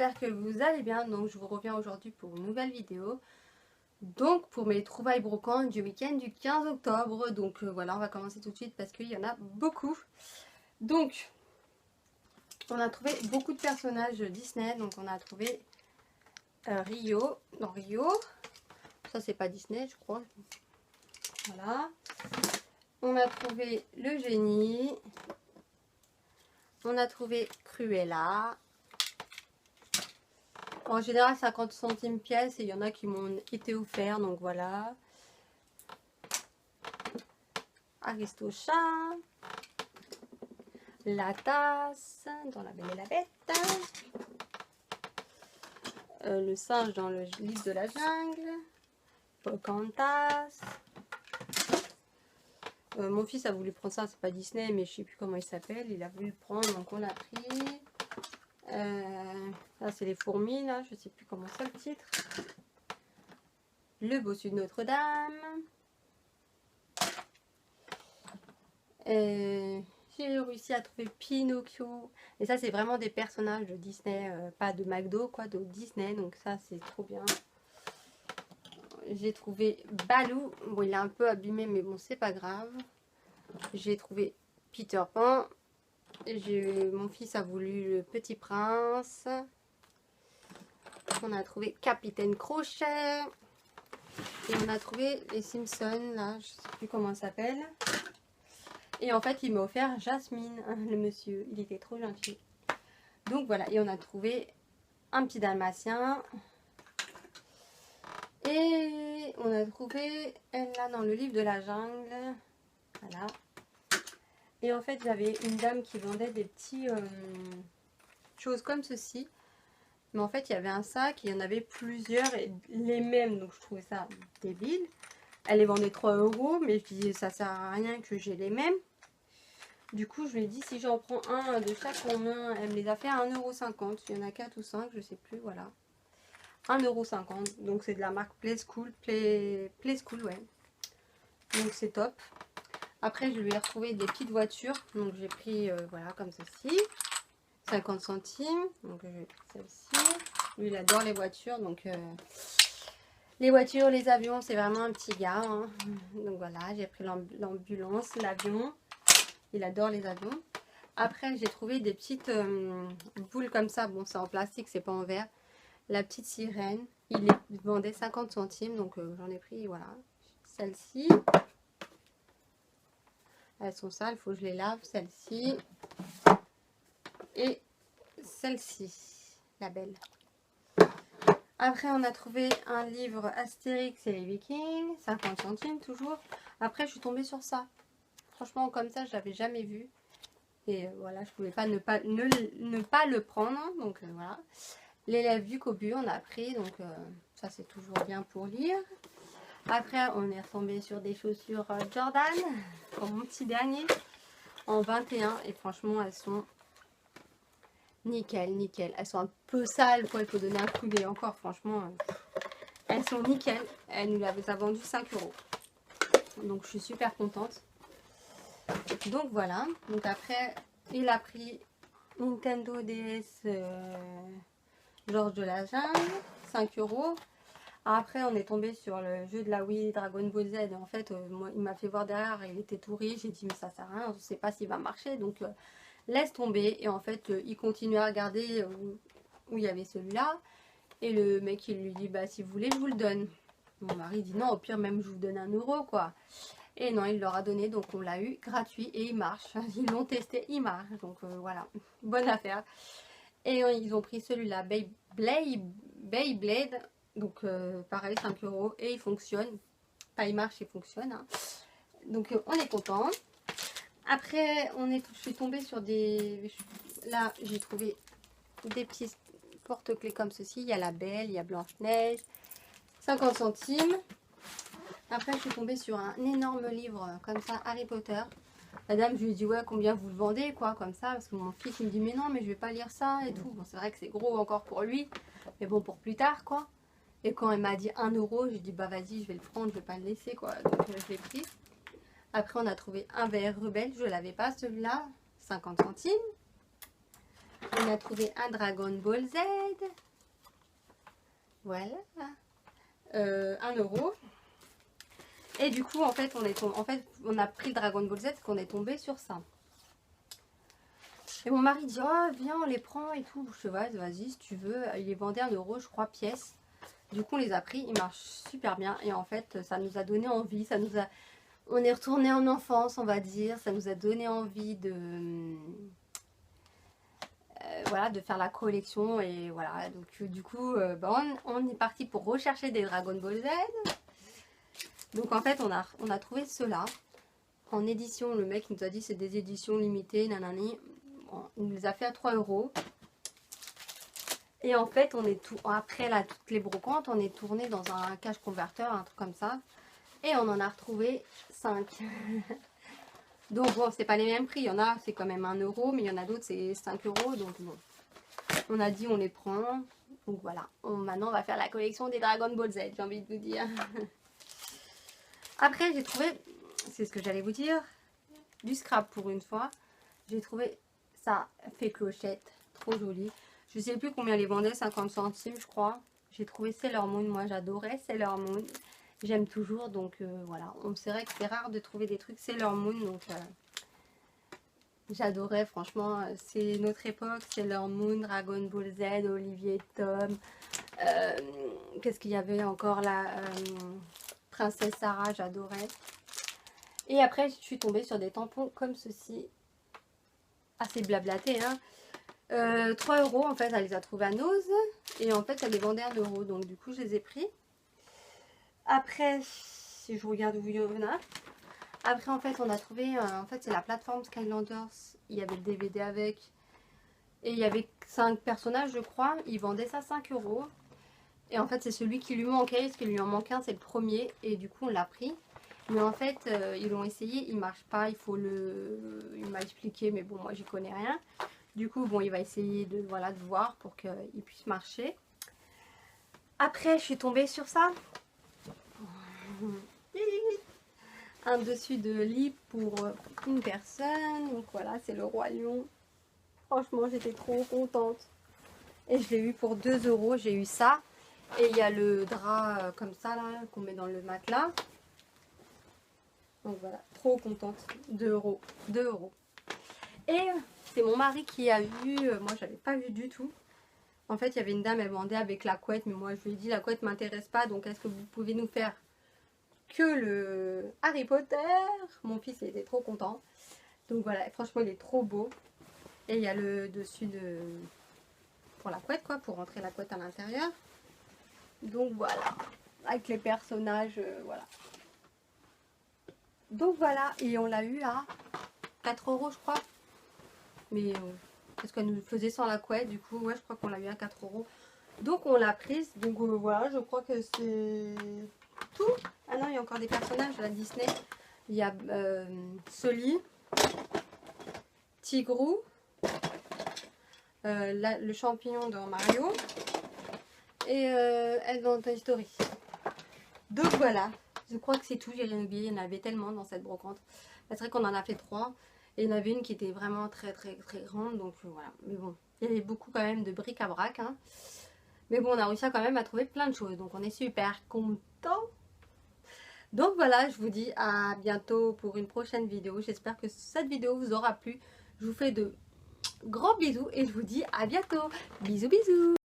j'espère que vous allez bien. Donc je vous reviens aujourd'hui pour une nouvelle vidéo. Donc pour mes trouvailles brocantes du week-end du 15 octobre. Donc voilà, on va commencer tout de suite parce qu'il y en a beaucoup. Donc on a trouvé beaucoup de personnages Disney. Donc on a trouvé Rio. Non, Rio. Ça c'est pas Disney je crois. Voilà. On a trouvé le génie. On a trouvé Cruella. En général 50 centimes pièce et il y en a qui m'ont été offerts, donc voilà. Aristocha. La tasse dans La Belle et la Bête. Le singe dans le livre de la jungle. Pocahontas. Mon fils a voulu prendre ça, c'est pas Disney, mais je sais plus comment il s'appelle. Il a voulu le prendre, donc on l'a pris. Là c'est les fourmis, là, je sais plus comment c'est le titre. Le bossu de Notre-Dame. J'ai réussi à trouver Pinocchio. Et ça c'est vraiment des personnages de Disney, pas de McDo, quoi, de Disney. Donc ça c'est trop bien. J'ai trouvé Baloo. Bon, il est un peu abîmé, mais bon, c'est pas grave. J'ai trouvé Peter Pan. Mon fils a voulu le Petit Prince. On a trouvé Capitaine Crochet. Et on a trouvé les Simpsons, là, je sais plus comment ça s'appelle. Et en fait, il m'a offert Jasmine, le monsieur. Il était trop gentil. Donc voilà, et on a trouvé un petit dalmatien. Et on a trouvé elle là dans le livre de la jungle. Voilà. Et en fait, j'avais une dame qui vendait des petits choses comme ceci. Mais en fait, il y avait un sac, il y en avait plusieurs, et les mêmes. Donc, je trouvais ça débile. Elle les vendait 3 €, mais je disais, ça sert à rien que j'ai les mêmes. Du coup, je lui ai dit, si j'en prends un de chaque combien, elle me les a fait à 1,50 €. Il y en a 4 ou 5, je sais plus, voilà. 1,50 €. Donc, c'est de la marque Play School, ouais. Donc, c'est top. Après, je lui ai retrouvé des petites voitures. Donc, j'ai pris, voilà, comme ceci. 50 centimes. Donc, j'ai pris celle-ci. Lui, il adore les voitures. Donc, les voitures, les avions, c'est vraiment un petit gars. Hein. Donc, voilà, j'ai pris l'ambulance, l'avion. Il adore les avions. Après, j'ai trouvé des petites boules comme ça. Bon, c'est en plastique, c'est pas en verre. La petite sirène. Il les vendait 50 centimes. Donc, j'en ai pris, voilà. Celle-ci. Elles sont sales, il faut que je les lave. Celle-ci. Et celle-ci. La belle. Après, on a trouvé un livre Astérix et les Vikings. 50 centimes, toujours. Après, je suis tombée sur ça. Franchement, comme ça, je l'avais jamais vu. Et voilà, je pouvais pas ne pas le prendre. Donc voilà. L'élève du Cobu, on a pris. Donc ça, c'est toujours bien pour lire. Après, on est retombé sur des chaussures Jordan. Pour mon petit dernier. En 21. Et franchement, elles sont nickel, nickel. Elles sont un peu sales, quoi. Il faut donner un coup d'œil encore. Franchement, elles sont nickel. Elle nous les a vendues 5 €. Donc, je suis super contente. Donc voilà, donc après il a pris Nintendo DS Georges de la Jungle, 5 €. Après on est tombé sur le jeu de la Wii Dragon Ball Z. En fait moi, il m'a fait voir derrière, il était tout riche. J'ai dit mais ça sert à rien, je ne sais pas s'il va marcher, donc laisse tomber. Et en fait il continue à regarder où il y avait celui-là. Et le mec il lui dit bah si vous voulez je vous le donne. Mon mari dit non, au pire même je vous donne 1 € quoi. Et non, il leur a donné, donc on l'a eu gratuit et il marche. Ils l'ont testé, il marche. Donc voilà, bonne affaire. Et ils ont pris celui-là, Beyblade. Donc pareil, 5 € et il fonctionne. Enfin, il marche, il fonctionne. Hein. Donc on est content. Après, je suis tombée sur des... Là, j'ai trouvé des petits porte-clés comme ceci. Il y a la Belle, il y a Blanche-Neige. 50 centimes. Après, je suis tombée sur un énorme livre comme ça, Harry Potter. La dame, je lui ai dit, ouais, combien vous le vendez, quoi, comme ça. Parce que mon fils, il me dit, mais non, mais je vais pas lire ça et tout. Bon, c'est vrai que c'est gros encore pour lui. Mais bon, pour plus tard, quoi. Et quand elle m'a dit 1 €, j'ai dit, bah vas-y, je vais le prendre, je vais pas le laisser, quoi. Donc, je l'ai pris. Après, on a trouvé un VR Rebelle. Je l'avais pas, celui-là. 50 centimes. On a trouvé un Dragon Ball Z. Voilà. 1 euro. Et du coup, en fait, on a pris le Dragon Ball Z parce qu'on est tombé sur ça. Et mon mari dit, oh, viens, on les prend et tout. Je sais, vas-y, si tu veux. Il les vendait 1 euro, je crois, pièce. Du coup, on les a pris. Ils marchent super bien. Et en fait, ça nous a donné envie. On est retourné en enfance, on va dire. Ça nous a donné envie de... voilà, de faire la collection. Et voilà, donc du coup, on est parti pour rechercher des Dragon Ball Z. Donc en fait, on a trouvé ceux-là. En édition, le mec nous a dit c'est des éditions limitées, nanani. Bon, il nous les a fait à 3 euro. Et en fait, après là, toutes les brocantes, on est tourné dans un cash converteur, un truc comme ça. Et on en a retrouvé 5. Donc bon, c'est pas les mêmes prix. Il y en a, c'est quand même 1 euro, mais il y en a d'autres, c'est 5 euros. Donc bon, on a dit on les prend. Donc voilà, maintenant on va faire la collection des Dragon Ball Z, j'ai envie de vous dire. Après, j'ai trouvé, c'est ce que j'allais vous dire, du scrap pour une fois. J'ai trouvé ça fait clochette, trop joli. Je sais plus combien les vendait, 50 centimes je crois. J'ai trouvé Sailor Moon, moi j'adorais Sailor Moon. J'aime toujours, donc voilà. C'est vrai que c'est rare de trouver des trucs Sailor Moon, donc j'adorais, franchement. C'est notre époque, Sailor Moon, Dragon Ball Z, Olivier Tom. Qu'est-ce qu'il y avait encore là, Princesse Sarah, j'adorais. Et après, je suis tombée sur des tampons comme ceci. Assez blablaté, hein. 3 euros, en fait, elle les a trouvés à Nose. Et en fait, elle les vendait 1 euro. Donc, du coup, je les ai pris. Après, si je regarde où il y en a. Après, en fait, on a trouvé... en fait, c'est la plateforme Skylanders. Il y avait le DVD avec. Et il y avait 5 personnages, je crois. Ils vendaient ça 5 euros. Et en fait, c'est celui qui lui manquait. Parce qu'il lui en manque un, c'est le premier. Et du coup, on l'a pris. Mais en fait, ils l'ont essayé, il marche pas, il m'a expliqué, mais bon, moi j'y connais rien. Du coup, bon, il va essayer de, voilà, de voir pour qu'il puisse marcher. Après, je suis tombée sur ça. Un dessus de lit pour une personne. Donc voilà, c'est le Roi Lion. Franchement, j'étais trop contente. Et je l'ai eu pour 2 euros, j'ai eu ça. Et il y a le drap comme ça, là, qu'on met dans le matelas. Donc voilà, trop contente. 2 euros. 2 euros. Et c'est mon mari qui a vu, moi j'avais pas vu du tout. En fait, il y avait une dame, elle vendait avec la couette, mais moi je lui ai dit la couette m'intéresse pas, donc est-ce que vous pouvez nous faire que le Harry Potter? Mon fils il était trop content. Donc voilà, franchement il est trop beau. Et il y a le dessus pour la couette, quoi, pour rentrer la couette à l'intérieur. Donc voilà, avec les personnages, voilà. Donc voilà, et on l'a eu à 4 euros je crois. Mais parce qu'elle nous faisait sans la couette, du coup, ouais, je crois qu'on l'a eu à 4 euros. Donc on l'a prise, donc voilà, je crois que c'est tout. Ah non, il y a encore des personnages à la Disney. Il y a Sully, Tigrou, le champignon dans Mario et elle dans Toy Story. Donc voilà, je crois que c'est tout, j'ai rien oublié, il y en avait tellement dans cette brocante. C'est vrai qu'on en a fait 3. Et il y en avait une qui était vraiment très grande, donc voilà. Mais bon, il y avait beaucoup quand même de bric-à-brac, hein. Mais bon, on a réussi quand même à trouver plein de choses, donc on est super contents. Donc voilà, je vous dis à bientôt pour une prochaine vidéo. J'espère que cette vidéo vous aura plu. Je vous fais de gros bisous et je vous dis à bientôt. Bisous bisous.